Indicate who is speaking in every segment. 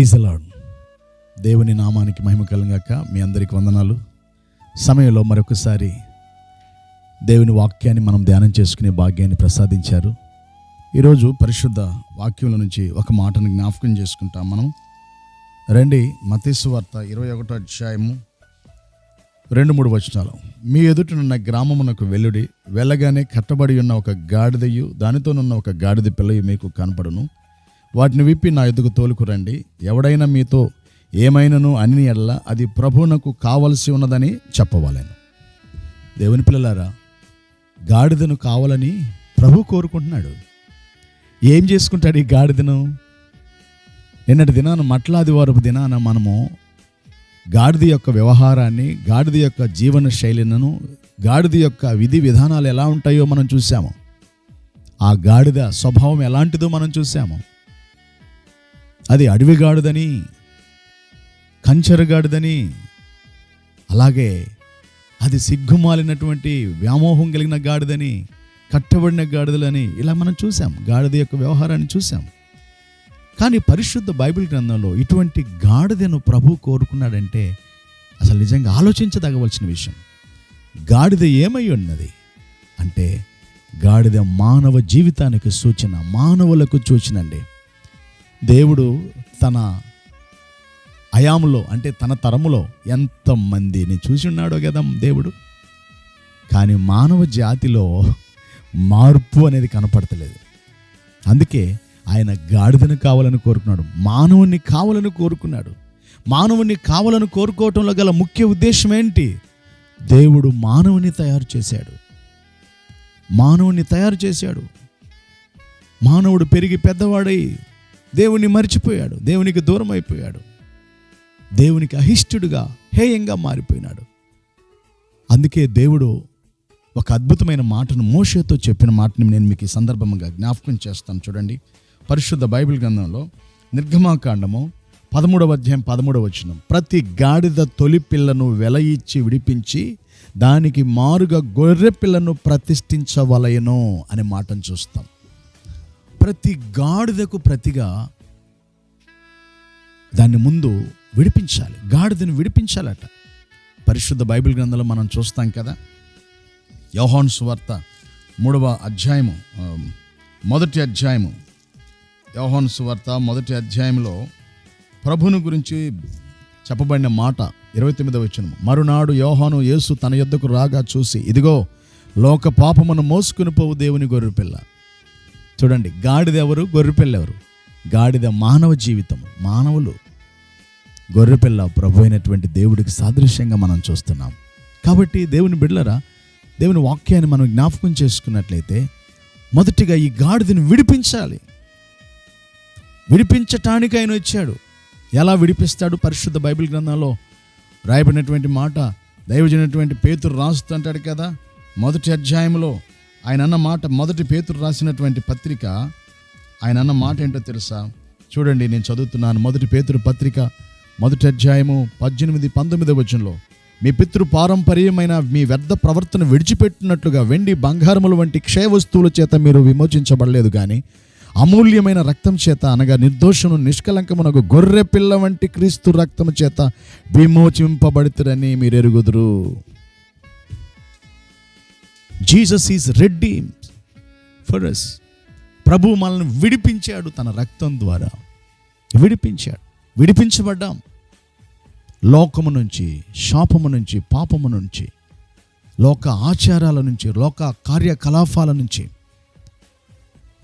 Speaker 1: Praise the lord. దేవుని నామానికి మహిమ కలుగాక. మీ అందరికి వందనాలు. సమయంలో మరొకసారి దేవుని వాక్యాన్ని మనం ధ్యానం చేసుకునే భాగ్యాన్ని ప్రసాదించారు. ఈరోజు పరిశుద్ధ వాక్యంలో నుంచి ఒక మాటను జ్ఞాపకం చేసుకుంటాం. మనం రండి, మత్తయి సువార్త 21వ అధ్యాయము 2-3 వచనాలు. మీ ఎదుటనున్న గ్రామమునకు వెళ్ళుడి, వెళ్ళగానే కట్టబడి ఉన్న ఒక గాడిదయు దానితోనున్న ఒక గాడిద పిల్లయు మీకు కనపడును. వాటిని విప్పి నా ఎదుగు తోలుకురండి. ఎవడైనా మీతో ఏమైనను అని ఎడల అది ప్రభువునకు కావలసి ఉన్నదని చెప్పవాలను. దేవుని పిల్లలారా, గాడిదను కావాలని ప్రభు కోరుకుంటున్నాడు. ఏం చేసుకుంటాడు ఈ గాడిదను? నిన్నటి దినాన మట్లాదివారపు దినాన మనము గాడిద యొక్క వ్యవహారాన్ని, గాడిద యొక్క జీవన శైలిను, గాడిద యొక్క విధి విధానాలు ఎలా ఉంటాయో మనం చూసాము. ఆ గాడిద స్వభావం ఎలాంటిదో మనం చూసాము. అది అడవి గాడిదని, కంచెర గాడిదని, అలాగే అది సిగ్గుమాలినటువంటి వ్యామోహం కలిగిన గాడిదని, కట్టబడిన గాడిదలని, ఇలా మనం చూసాం. గాడిద యొక్క వ్యవహారాన్ని చూసాం. కానీ పరిశుద్ధ బైబిల్ గ్రంథంలో ఇటువంటి గాడిదను ప్రభు కోరుకున్నాడంటే అసలు నిజంగా ఆలోచించదగవలసిన విషయం. గాడిద ఏమై ఉన్నది అంటే, గాడిద మానవ జీవితానికి సూచన, మానవులకు సూచనండి. దేవుడు తన అయాములో అంటే తన తరములో ఎంతమందిని చూసి ఉన్నాడో కదా దేవుడు. కానీ మానవ జాతిలో మార్పు అనేది కనపడతలేదు. అందుకే ఆయన గాడిదను కావాలని కోరుకున్నాడు, మానవుని కావాలని కోరుకున్నాడు. మానవుని కావాలని కోరుకోవటంలో గల ముఖ్య ఉద్దేశం ఏంటి? దేవుడు మానవుని తయారు చేశాడు. మానవుని తయారు చేశాడు. మానవుడు పెరిగి పెద్దవాడై దేవుని మర్చిపోయాడు, దేవునికి దూరం అయిపోయాడు, దేవునికి అహిష్టుడుగా, హేయంగా మారిపోయినాడు. అందుకే దేవుడు ఒక అద్భుతమైన మాటను, మోషేతో చెప్పిన మాటని నేను మీకు ఈ సందర్భంగా జ్ఞాపకం చేస్తాను. చూడండి, పరిశుద్ధ బైబిల్ గ్రంథంలో నిర్గమాకాండము 13వ అధ్యాయం 13వ వచనం. ప్రతి గాడిద తొలి పిల్లను వెల ఇచ్చి విడిపించి దానికి మారుగా గొర్రె పిల్లను ప్రతిష్ఠించవలయను అనే మాటను చూస్తాం. ప్రతి గాడిదకు ప్రతిగా దాన్ని ముందు విడిపించాలి, గాడిదను విడిపించాలట. పరిశుద్ధ బైబిల్ గ్రంథంలో మనం చూస్తాం కదా. యోహాను సువార్త 3వ అధ్యాయము 1వ అధ్యాయము, యోహాను సువార్త 1వ అధ్యాయంలో ప్రభువును గురించి చెప్పబడిన మాట 29వ వచనం. మరునాడు యోహాను యేసు తన యొద్దకు రాగా చూసి, ఇదిగో లోక పాపమును మోసుకుని పోవు దేవుని గొర్రెపిల్ల. చూడండి, గాడిద ఎవరు, గొర్రెపిల్ల ఎవరు? గాడిద మానవ జీవితము, మానవులు. గొర్రెపిల్ల ప్రభు అయినటువంటి దేవుడికి సాదృశ్యంగా మనం చూస్తున్నాం. కాబట్టి దేవుని బిడ్డలరా, దేవుని వాక్యాన్ని మనం జ్ఞాపకం చేసుకున్నట్లయితే మొదటిగా ఈ గాడిదను విడిపించాలి. విడిపించటానికి ఆయన వచ్చాడు. ఎలా విడిపిస్తాడు? పరిశుద్ధ బైబిల్ గ్రంథంలో రాయబడినటువంటి మాట దైవజనటువంటి పేతురు రాస్తుంటాడు కదా. 1వ అధ్యాయంలో ఆయన అన్న మాట, 1 పేతురు రాసినటువంటి పత్రిక, ఆయన అన్న మాట ఏంటో తెలుసా? చూడండి, నేను చదువుతున్నాను. 1 పేతురు పత్రిక 1వ అధ్యాయము 18-19 వచనంలో, మీ పితృ పారంపర్యమైన మీ వ్యర్థ ప్రవర్తన విడిచిపెట్టినట్లుగా వెండి బంగారముల వంటి క్షయ వస్తువుల చేత మీరు విమోచించబడలేదు, కానీ అమూల్యమైన రక్తం చేత, అనగా నిర్దోషము నిష్కలంకమునకు గొర్రె పిల్ల వంటి క్రీస్తు రక్తము చేత విమోచింపబడుతురని మీరు ఎరుగుదురు. Jesus is redeemed for us. ప్రభు మనల్ని విడిపించాడు, తన రక్తం ద్వారా విడిపించాడు. విడిపించబడ్డాం లోకము నుంచి, శాపము నుంచి, పాపము నుంచి, లోక ఆచారాల నుంచి, లోక కార్యకలాపాల నుంచి,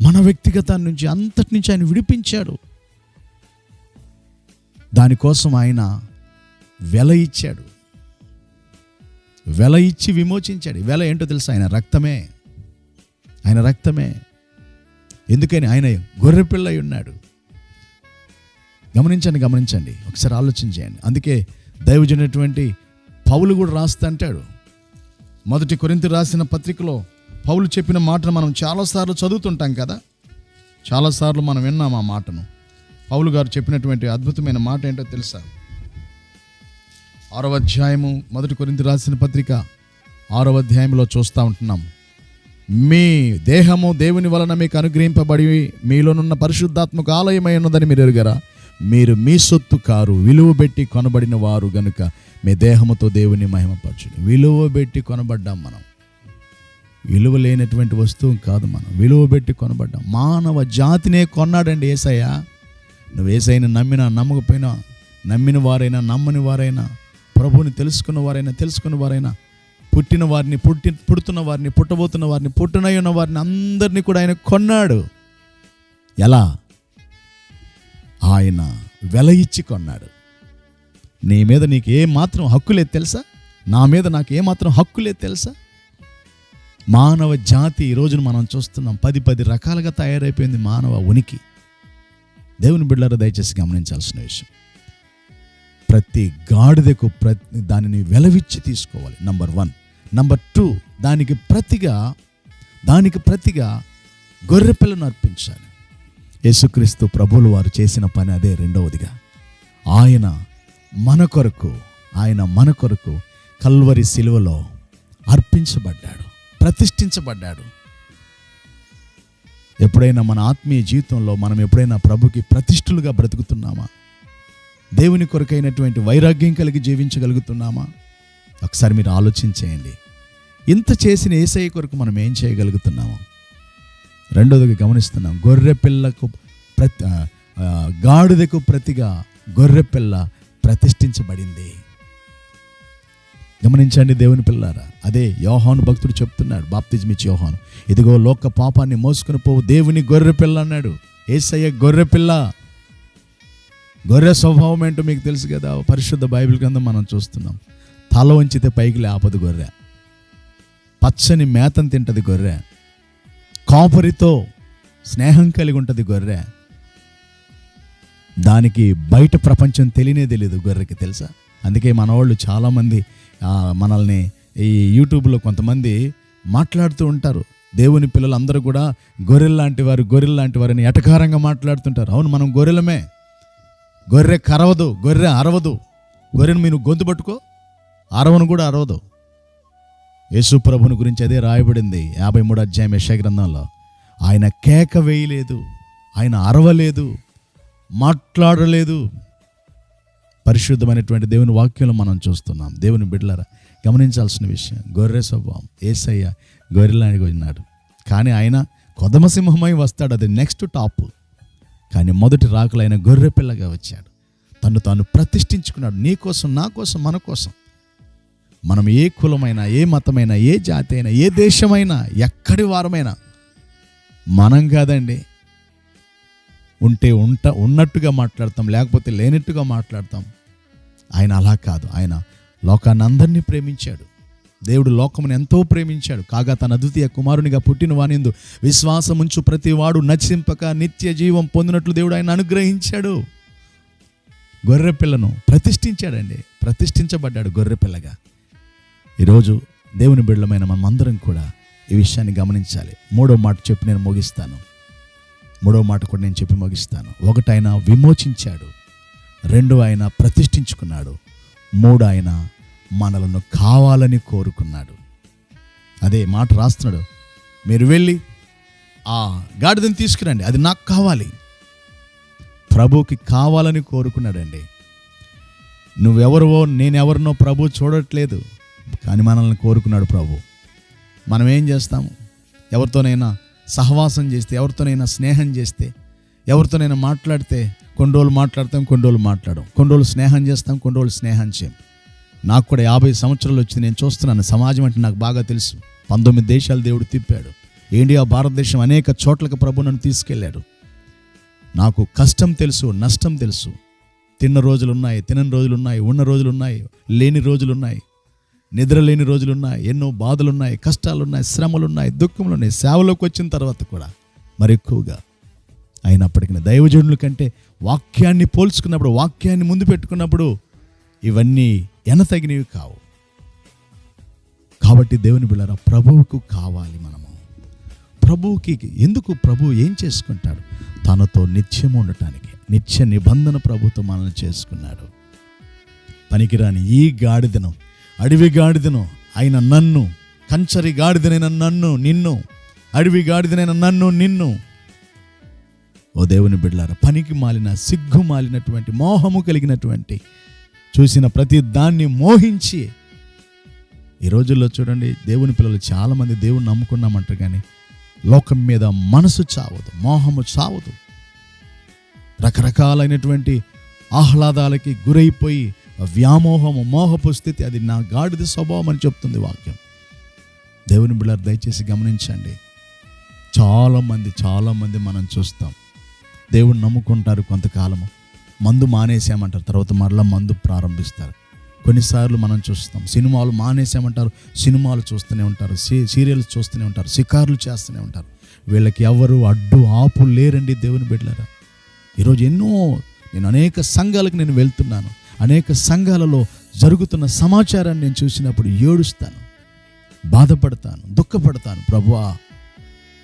Speaker 1: మన వ్యక్తిగతాన్ని నుంచి, అంతటి నుంచి ఆయన విడిపించాడు. దానికోసం ఆయన వెల ఇచ్చాడు, వెల ఇచ్చి విమోచించాడు. వెల ఏంటో తెలుసా? ఆయన రక్తమే, ఆయన రక్తమే. ఎందుకని? ఆయన గొర్రెపిల్ల అయి ఉన్నాడు. గమనించండి, ఒకసారి ఆలోచన చేయండి. అందుకే దైవజనటువంటి పౌలు కూడా రాస్తా అంటాడు. 1 కొరింథీ రాసిన పత్రికలో పౌలు చెప్పిన మాటను మనం చాలాసార్లు చదువుతుంటాం కదా. చాలాసార్లు మనం విన్నాం ఆ మాటను. పౌలు గారు చెప్పినటువంటి అద్భుతమైన మాట ఏంటో తెలుసా? 6వ అధ్యాయము 1 కొరింథీ రాసిన పత్రిక 6వ అధ్యాయంలో చూస్తూ ఉంటున్నాం. మీ దేహము దేవుని వలన మీకు అనుగ్రహింపబడి మీలోనున్న పరిశుద్ధాత్మక ఆలయమై ఉన్నదని మీరు ఎరుగరా? మీరు మీ సొత్తు కారు, విలువ పెట్టి కొనబడిన వారు గనుక మీ దేహముతో దేవుని మహిమపరచుడి. విలువ పెట్టి కొనబడ్డాం మనం. విలువ లేనటువంటి వస్తువు కాదు, మనం విలువ పెట్టి కొనబడ్డాం. మానవ జాతినే కొన్నాడండి యేసయ్య. నువ్వు యేసయ్యను నమ్మినా నమ్మకపోయినా, నమ్మిన వారైనా నమ్మని వారైనా, ప్రభువుని తెలుసుకున్న వారైనా, పుట్టిన వారిని, పుడుతున్న వారిని, పుట్టబోతున్న వారిని, పుట్టునై ఉన్న వారిని అందరినీ కూడా ఆయన కొన్నాడు. ఎలా? ఆయన వెల ఇచ్చి కొన్నాడు. నీ మీద నీకు ఏమాత్రం హక్కు లేదు తెలుసా? నా మీద నాకు ఏమాత్రం హక్కు లేదు తెలుసా? మానవ జాతి ఈ రోజున మనం చూస్తున్నాం, 10 రకాలుగా తయారైపోయింది మానవ ఉనికి. దేవుని బిడ్డలారా దయచేసి గమనించాల్సిన విషయం, ప్రతి గాడిదకు దానిని వెలవిచ్చి తీసుకోవాలి. నంబర్ 1. నంబర్ 2, దానికి ప్రతిగా గొర్రెపిల్లను అర్పించాలి. యేసుక్రీస్తు ప్రభువులు వారు చేసిన పని అదే. రెండవదిగా ఆయన మన కొరకు కల్వరి శిలువలో అర్పించబడ్డాడు, ప్రతిష్ఠించబడ్డాడు. ఎప్పుడైనా మన ఆత్మీయ జీవితంలో మనం ఎప్పుడైనా ప్రభుకి ప్రతిష్ఠులుగా బ్రతుకుతున్నామా? దేవుని కొరకైనటువంటి వైరాగ్యం కలిగి జీవించగలుగుతున్నామా? ఒకసారి మీరు ఆలోచించేయండి. ఇంత చేసిన యేసయ్య కొరకు మనం ఏం చేయగలుగుతున్నాము? రెండోదిగా గమనిస్తున్నాం, గాడిదకు ప్రతిగా గొర్రెపిల్ల ప్రతిష్ఠించబడింది. గమనించండి దేవుని పిల్లారా. అదే యోహాను భక్తుడు చెప్తున్నాడు, బాప్తిజమిచ్చి యోహాను, ఇదిగో లోక పాపాన్ని మోసుకుని పోవు దేవుని గొర్రెపిల్ల అన్నాడు. యేసయ్య గొర్రెపిల్ల. గొర్రె స్వభావం ఏంటో మీకు తెలుసు కదా, పరిశుద్ధ బైబిల్ గ్రంథం మనం చూస్తున్నాం. తల వంచితే పైకి లేపదు గొర్రె, పచ్చని మేతను తింటది గొర్రె, కాపరితో స్నేహం కలిగి ఉంటుంది గొర్రె. దానికి బయట ప్రపంచం తెలియదు గొర్రెకి, తెలుసా? అందుకే మన వాళ్ళు చాలామంది మనల్ని ఈ యూట్యూబ్లో కొంతమంది మాట్లాడుతూ ఉంటారు, దేవుని పిల్లలందరూ కూడా గొర్రెల్లాంటి వారిని ఎటకారంగా మాట్లాడుతుంటారు. అవును, మనం గొర్రెలమే. గొర్రె కరవదు, గొర్రె అరవదు. గొర్రెను మీరు గొంతు పట్టుకో, అరవను కూడా అరవదు. యేసు ప్రభుని గురించి అదే రాయబడింది 53వ అధ్యాయం యెషయా గ్రంథంలో. ఆయన కేక వేయలేదు, ఆయన అరవలేదు, మాట్లాడలేదు. పరిశుద్ధమైనటువంటి దేవుని వాక్యంలో మనం చూస్తున్నాం. దేవుని బిడ్డలారా గమనించాల్సిన విషయం, గొర్రె స్వభావం. యేసయ్య గొర్రెలాగా ఉన్నాడు, కానీ ఆయన కొదమసింహమై వస్తాడు, అది నెక్స్ట్ టాప్. కానీ మొదటి రాకలు ఆయన గొర్రె పిల్లగా వచ్చాడు. తాను ప్రతిష్ఠించుకున్నాడు, నీ కోసం, నా కోసం, మన కోసం. మనం ఏ కులమైనా, ఏ మతమైనా, ఏ జాతి అయినా, ఏ దేశమైనా, ఎక్కడి వారమైనా, మనం కాదండి. ఉంటే ఉన్నట్టుగా మాట్లాడతాం, లేకపోతే లేనట్టుగా మాట్లాడతాం. ఆయన అలా కాదు. ఆయన లోకాన్ని అందరినీ ప్రేమించాడు. దేవుడు లోకమును ఎంతో ప్రేమించాడు, కాగా తన అద్వితీయ కుమారునిగా పుట్టిన వానిందు విశ్వాసముంచు ప్రతి వాడు నశింపక నిత్య జీవం పొందినట్లు దేవుడు ఆయన అనుగ్రహించాడు. గొర్రెపిల్లను ప్రతిష్ఠించాడండి, ప్రతిష్ఠించబడ్డాడు గొర్రెపిల్లగా. ఈరోజు దేవుని బిడ్డలమైన మనమందరం కూడా ఈ విషయాన్ని గమనించాలి. మూడో మాట చెప్పి నేను ముగిస్తాను. ఒకటి, ఆయన విమోచించాడు. 2, ఆయన ప్రతిష్ఠించుకున్నాడు. 3, ఆయన మనలను కావాలని కోరుకున్నాడు. అదే మాట రాస్తున్నాడు, మీరు వెళ్ళి ఆ గాడిదని తీసుకురండి, అది నాకు కావాలి. ప్రభువుకి కావాలని కోరుకున్నాడండి. నువ్వెవరివో నేనెవరినో ప్రభు చూడట్లేదు, కానీ మనల్ని కోరుకున్నాడు ప్రభు. మనం ఏం చేస్తాము? ఎవరితోనైనా సహవాసం చేస్తే, ఎవరితోనైనా స్నేహం చేస్తే, ఎవరితోనైనా మాట్లాడితే కొన్ని రోజులు మాట్లాడతాం, కొన్ని రోజులు మాట్లాడడం, కొన్ని రోజులు స్నేహం చేస్తాం, కొన్ని రోజులు స్నేహం చేయం. నాకు కూడా 50 సంవత్సరాలు వచ్చింది, నేను చూస్తున్నాను. సమాజం అంటే నాకు బాగా తెలుసు. 19 దేశాలు దేవుడు తిప్పాడు. ఇండియా, భారతదేశం అనేక చోట్లకు ప్రభు నన్ను తీసుకెళ్ళాడు. నాకు కష్టం తెలుసు, నష్టం తెలుసు. తిన్న రోజులున్నాయి, తినని రోజులున్నాయి, ఉన్న రోజులున్నాయి, లేని రోజులున్నాయి, నిద్ర లేని రోజులున్నాయి, ఎన్నో బాధలున్నాయి, కష్టాలున్నాయి, శ్రమలున్నాయి, దుఃఖములున్నాయి. సేవలోకి వచ్చిన తర్వాత కూడా మరి ఎక్కువగా. అయినప్పటికీ దైవజనుల కంటే వాక్యాన్ని పోల్చుకున్నప్పుడు, వాక్యాన్ని ముందు పెట్టుకున్నప్పుడు ఇవన్నీ ఎనతగినవి కావు. కాబట్టి దేవుని బిడ్డలారా, ప్రభువుకు కావాలి. మనము ప్రభువుకి ఎందుకు? ప్రభు ఏం చేసుకుంటాడు? తనతో నిత్యం ఉండటానికి నిత్య నిబంధన ప్రభుతో మనల్ని చేసుకున్నాడు. పనికిరాని ఈ గాడిదను, అడవి గాడిదను అయిన నన్ను, కంచరి గాడిదనైన నన్ను, నిన్ను, అడవి గాడిదనైన నన్ను, నిన్ను ఓ దేవుని బిడ్డలారా, పనికి మాలిన, సిగ్గు మాలినటువంటి, మోహము కలిగినటువంటి, చూసిన ప్రతి దాన్ని మోహించి, ఈ రోజుల్లో చూడండి దేవుని పిల్లలు చాలామంది దేవుని నమ్ముకున్నామంటారు, కానీ లోకం మీద మనసు చావదు, మోహము చావదు. రకరకాలైనటువంటి ఆహ్లాదాలకి గురైపోయి వ్యామోహము, మోహపు స్థితి, అది నా గాడిద స్వభావం అని చెప్తుంది వాక్యం. దేవుని బిడ్డలారా, దయచేసి గమనించండి. చాలామంది మనం చూస్తాం, దేవుని నమ్ముకుంటారు, కొంతకాలము మందు మానేసామంటారు, తర్వాత మరలా మందు ప్రారంభిస్తారు. కొన్నిసార్లు మనం చూస్తాం, సినిమాలు మానేసామంటారు, సినిమాలు చూస్తూనే ఉంటారు, సీరియల్స్ చూస్తూనే ఉంటారు, షికార్లు చేస్తూనే ఉంటారు. వీళ్ళకి ఎవరు అడ్డు ఆపు లేరండి దేవుని బిడ్డలారా. ఈరోజు నేను అనేక సంఘాలకు నేను వెళ్తున్నాను, అనేక సంఘాలలో జరుగుతున్న సమాచారాన్ని నేను చూసినప్పుడు ఏడుస్తాను, బాధపడతాను, దుఃఖపడతాను. ప్రభువా,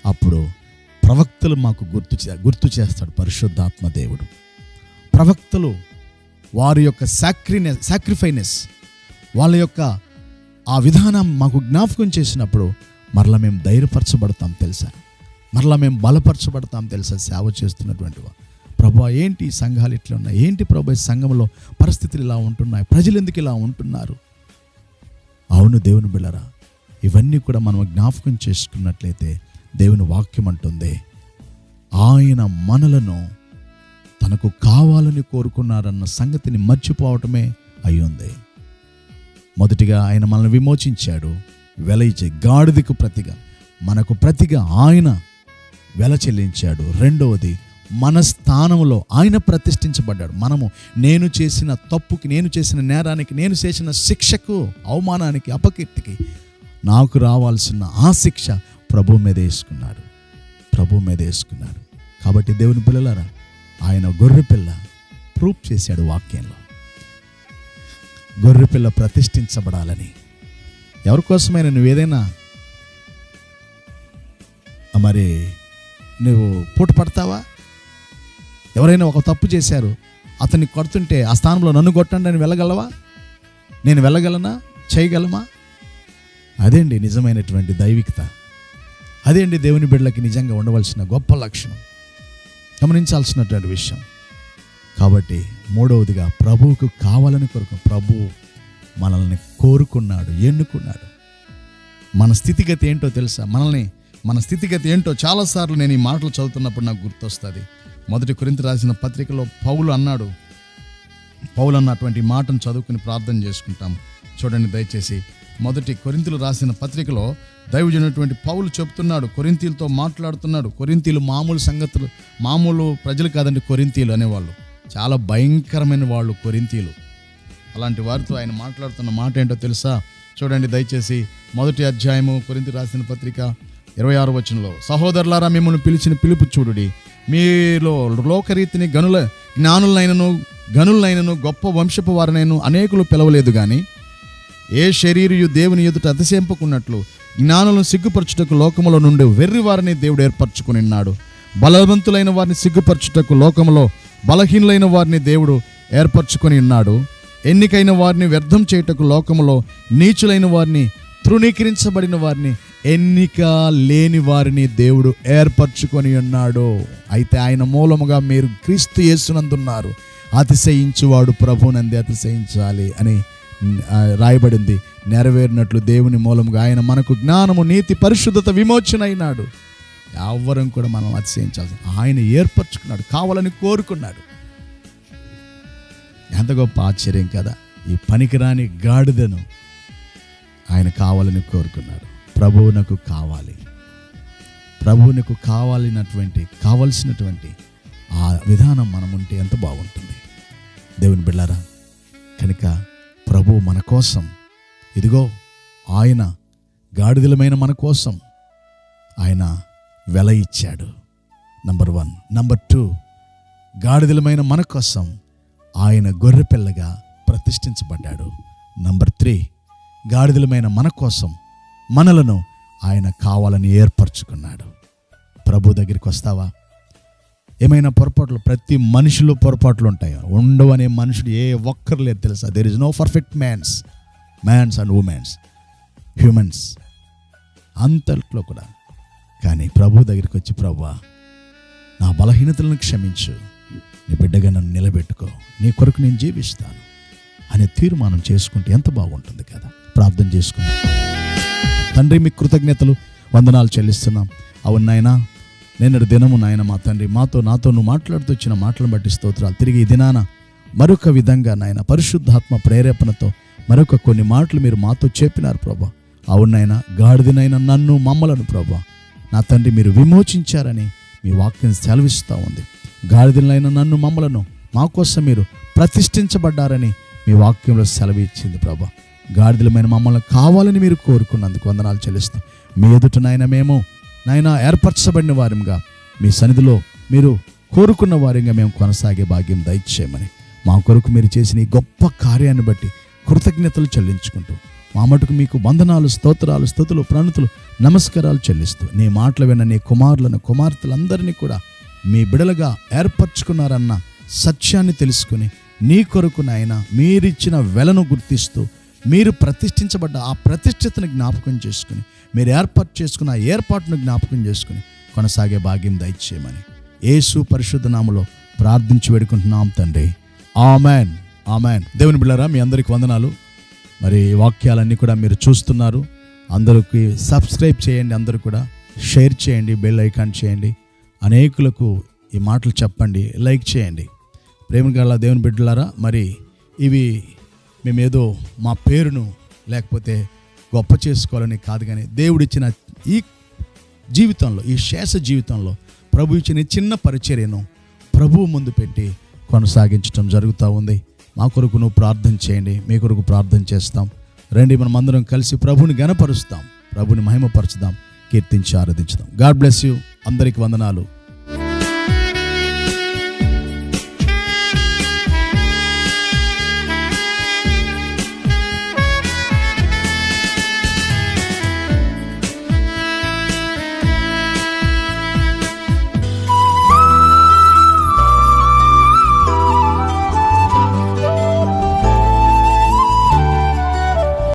Speaker 1: అప్పుడు ప్రవక్తలు మాకు గుర్తు చేస్తాడు పరిశుద్ధాత్మ దేవుడు. ప్రవక్తలు వారి యొక్క సాక్రిఫైనెస్, వాళ్ళ యొక్క ఆ విధానం మాకు జ్ఞాపకం చేసినప్పుడు మరలా మేము ధైర్యపరచబడతాం తెలుసా, మరలా మేము బలపరచబడతాం తెలుసా. సేవ చేస్తున్నటువంటి ప్రభువా, ఏంటి ఈ సంఘాలు ఇట్లా ఉన్నాయి, ఏంటి ప్రభు ఈ సంఘంలో పరిస్థితులు ఇలా ఉంటున్నాయి, ప్రజలు ఎందుకు ఇలా ఉంటున్నారు. అవును దేవుని బిడ్డలారా, ఇవన్నీ కూడా మనం జ్ఞాపకం చేసుకున్నట్లయితే దేవుని వాక్యం అంటుంది, ఆయన మనలను తనకు కావాలని కోరుకున్నారన్న సంగతిని మర్చిపోవటమే అయ్యింది. మొదటిగా ఆయన మనల్ని విమోచించాడు, వెల ఇచ్చే గాడిదకు ప్రతిగా, మనకు ప్రతిగా ఆయన వెల చెల్లించాడు. రెండవది, మన స్థానంలో ఆయన ప్రతిష్ఠించబడ్డాడు. నేను చేసిన తప్పుకి, నేను చేసిన నేరానికి, నేను చేసిన శిక్షకు, అవమానానికి, అపకీర్తికి నాకు రావాల్సిన ఆ శిక్ష ప్రభు మీద వేసుకున్నాడు. కాబట్టి దేవుని పిల్లలారా, ఆయన గొర్రెపిల్ల ప్రూఫ్ చేశాడు వాక్యంలో. గొర్రెపిల్ల ప్రతిష్ఠించబడాలని. ఎవరికోసమైనా నువ్వేదైనా మరి నువ్వు పూట పడతావా? ఎవరైనా ఒక తప్పు చేశారు, అతన్ని కొడుతుంటే ఆ స్థానంలో నన్ను కొట్టండి అని వెళ్ళగలవా? నేను వెళ్ళగలనా? చేయగలమా? అదేండి నిజమైనటువంటి దైవికత. అదేంటి దేవుని బిడ్డలకి నిజంగా ఉండవలసిన గొప్ప లక్షణం, గమనించాల్సినటువంటి విషయం. కాబట్టి మూడవదిగా, ప్రభువుకు కావాలని కోరుకు. ప్రభువు మనల్ని కోరుకున్నాడు, ఎన్నుకున్నాడు. మన స్థితిగతి ఏంటో తెలుసా? మన స్థితిగతి ఏంటో చాలాసార్లు నేను ఈ మాటలు చదువుతున్నప్పుడు నాకు గుర్తొస్తుంది. 1 కొరింథీ రాసిన పత్రికలో పౌలు అన్నటువంటి మాటను చదువుకుని ప్రార్థన చేసుకుంటాం. చూడండి దయచేసి. 1 కొరింథీలు రాసిన పత్రికలో దైవజనుడైనటువంటి పౌలు చెప్తున్నాడు, కొరింథీలతో మాట్లాడుతున్నాడు. కొరింథీలు మామూలు ప్రజలు కాదండి. కొరింథీలు అనేవాళ్ళు చాలా భయంకరమైన వాళ్ళు. కొరింథీలు అలాంటి వారితో ఆయన మాట్లాడుతున్న మాట ఏంటో తెలుసా? చూడండి దయచేసి. 1 అధ్యాయము కొరింథీ రాసిన పత్రిక 26వ వచనంలో, సహోదరులారా, మిమ్మల్ని పిలిచిన పిలుపు చూడుడి. మీలో లోకరీతిని గనులైనను గొప్ప వంశపు వారినైనా అనేకులు పిలవలేదు, కానీ ఏ శరీరయు దేవుని ఎదుట అతిశయింపకున్నట్లు జ్ఞానులను సిగ్గుపరచుటకు లోకములో నుండి వెర్రి వారిని దేవుడు ఏర్పరచుకుని ఉన్నాడు. బలవంతులైన వారిని సిగ్గుపరచుటకు లోకములో బలహీనులైన వారిని దేవుడు ఏర్పరచుకొని ఉన్నాడు. ఎన్నికైన వారిని వ్యర్థం చేయుటకు లోకములో నీచులైన వారిని, తృణీకరించబడిన వారిని, ఎన్నిక లేని వారిని దేవుడు ఏర్పరచుకొని ఉన్నాడు. అయితే ఆయన మూలముగా మీరు క్రీస్తు యేసునందున్నారు. అతిశయించువాడు ప్రభువునందే అతిశయించాలి అని రాయబడింది. నెరవేరినట్లు దేవుని మూలముగా ఆయన మనకు జ్ఞానము, నీతి, పరిశుద్ధత, విమోచన అయినాడు. ఎవ్వరం కూడా మనం అతిశయించాల్సి, ఆయన ఏర్పరచుకున్నాడు, కావాలని కోరుకున్నాడు. ఎంత గొప్ప ఆశ్చర్యం కదా! ఈ పనికిరాని గాడిదను ఆయన కావాలని కోరుకున్నాడు. ప్రభువునకు కావలసినటువంటి ఆ విధానం మనం ఉంటే ఎంత బాగుంటుంది దేవుని బిడ్డలారా. కనుక ప్రభువు మన కోసం, ఇదిగో ఆయన గాడిదలమైన మన కోసం ఆయన వెల ఇచ్చాడు. నంబర్ 1. నంబర్ 2, గాడిదలమైన మన కోసం ఆయన గొర్రెపిల్లగా ప్రతిష్ఠించబడ్డాడు. నంబర్ 3, గాడిదలమైన మన కోసం మనలను ఆయన కావాలని ఏర్పరచుకున్నాడు. ప్రభు దగ్గరికి వస్తావా? ఏమైనా పొరపాట్లు, ప్రతి మనిషిలో పొరపాట్లు ఉంటాయి. ఉండవు అనే మనుషుడు ఏ ఒక్కరు లేదు తెలుసా? There is no perfect mans and womens, humans అంతట్లో కూడా. కానీ ప్రభు దగ్గరికి వచ్చి, ప్రభువా నా బలహీనతలను క్షమించు, నీ బిడ్డగా నన్ను నిలబెట్టుకో, నీ కొరకు నేను జీవిస్తాను అనే తీర్మానం చేసుకుంటే ఎంత బాగుంటుంది కదా. ప్రార్థన చేసుకుందాం. తండ్రి, మీ కృతజ్ఞతలు వందనాలు చెల్లిస్తున్నాం. అవును నాయనా, నిన్నటి దినము నాయన మా తండ్రి నాతో నువ్వు మాట్లాడుతూ వచ్చిన మాటలను బట్టి స్తోత్రాలు. తిరిగి ఈ దినాన మరొక విధంగా నాయన పరిశుద్ధాత్మ ప్రేరేపణతో మరొక కొన్ని మాటలు మీరు మాతో చెప్పినారు ప్రభా. అవునైనా గాడిదనైనా నన్ను మమ్మలను ప్రభా నా తండ్రి మీరు విమోచించారని మీ వాక్యం సెలవిస్తూ ఉంది. గాడిదలైన నన్ను మమ్మలను మా కోసం మీరు ప్రతిష్ఠించబడ్డారని మీ వాక్యంలో సెలవు ఇచ్చింది ప్రభా. గాడిదలమైన మమ్మల్ని కావాలని మీరు కోరుకున్నందుకు వందనాలు చెల్లిస్తాం. మీ ఎదుట మేము నాయన ఏర్పరచబడిన వారిగా మీ సన్నిధిలో మీరు కోరుకున్న వారిగా మేము కొనసాగే భాగ్యం దయచేయమని, మా కొరకు మీరు చేసిన ఈ గొప్ప కార్యాన్ని బట్టి కృతజ్ఞతలు చెల్లించుకుంటూ మా మటుకు మీకు వందనాలు, స్తోత్రాలు, స్తుతులు, ప్రణతులు, నమస్కారాలు చెల్లిస్తూ నీ మాటలు విన్న నీ కుమారులను కుమార్తెలందరినీ కూడా మీ బిడలుగా ఏర్పరచుకున్నారన్న సత్యాన్ని తెలుసుకుని నీ కొరకు నాయన మీరిచ్చిన వెలను గుర్తిస్తూ మీరు ప్రతిష్ఠించబడ్డ ఆ ప్రతిష్ఠితను జ్ఞాపకం చేసుకుని మీరు ఏర్పాటు చేసుకున్న ఆ ఏర్పాటును జ్ఞాపకం చేసుకుని కొనసాగే భాగ్యం దయచేయమని యేసు పరిశుద్ధ నామములో ప్రార్థించి వేడుకుంటున్నాం తండ్రి. Amen, amen. దేవుని బిడ్డలారా, మీ అందరికి వందనాలు. మరి వాక్యాలన్నీ కూడా మీరు చూస్తున్నారు. అందరికి సబ్స్క్రైబ్ చేయండి, అందరూ కూడా షేర్ చేయండి, బెల్ ఐకాన్ చేయండి, అనేకులకు ఈ మాటలు చెప్పండి, లైక్ చేయండి. ప్రేమ గల దేవుని బిడ్డలారా, మరి ఇవి మేమేదో మా పేరును లేకపోతే గొప్ప చేసుకోవాలని కాదు, కానీ దేవుడిచ్చిన ఈ జీవితంలో, ఈ శేష జీవితంలో ప్రభు ఇచ్చిన చిన్న పరిచర్యను ప్రభువు ముందు పెట్టి కొనసాగించడం జరుగుతూ ఉంది. మా కొరకు నువ్వు ప్రార్థన చేయండి, మీ కొరకు ప్రార్థన చేస్తాం. రండి, మనం అందరం కలిసి ప్రభుని గణపరుస్తాం, ప్రభుని మహిమపరచుదాం, కీర్తించి ఆరాధించుదాం. God bless you. అందరికి వందనాలు.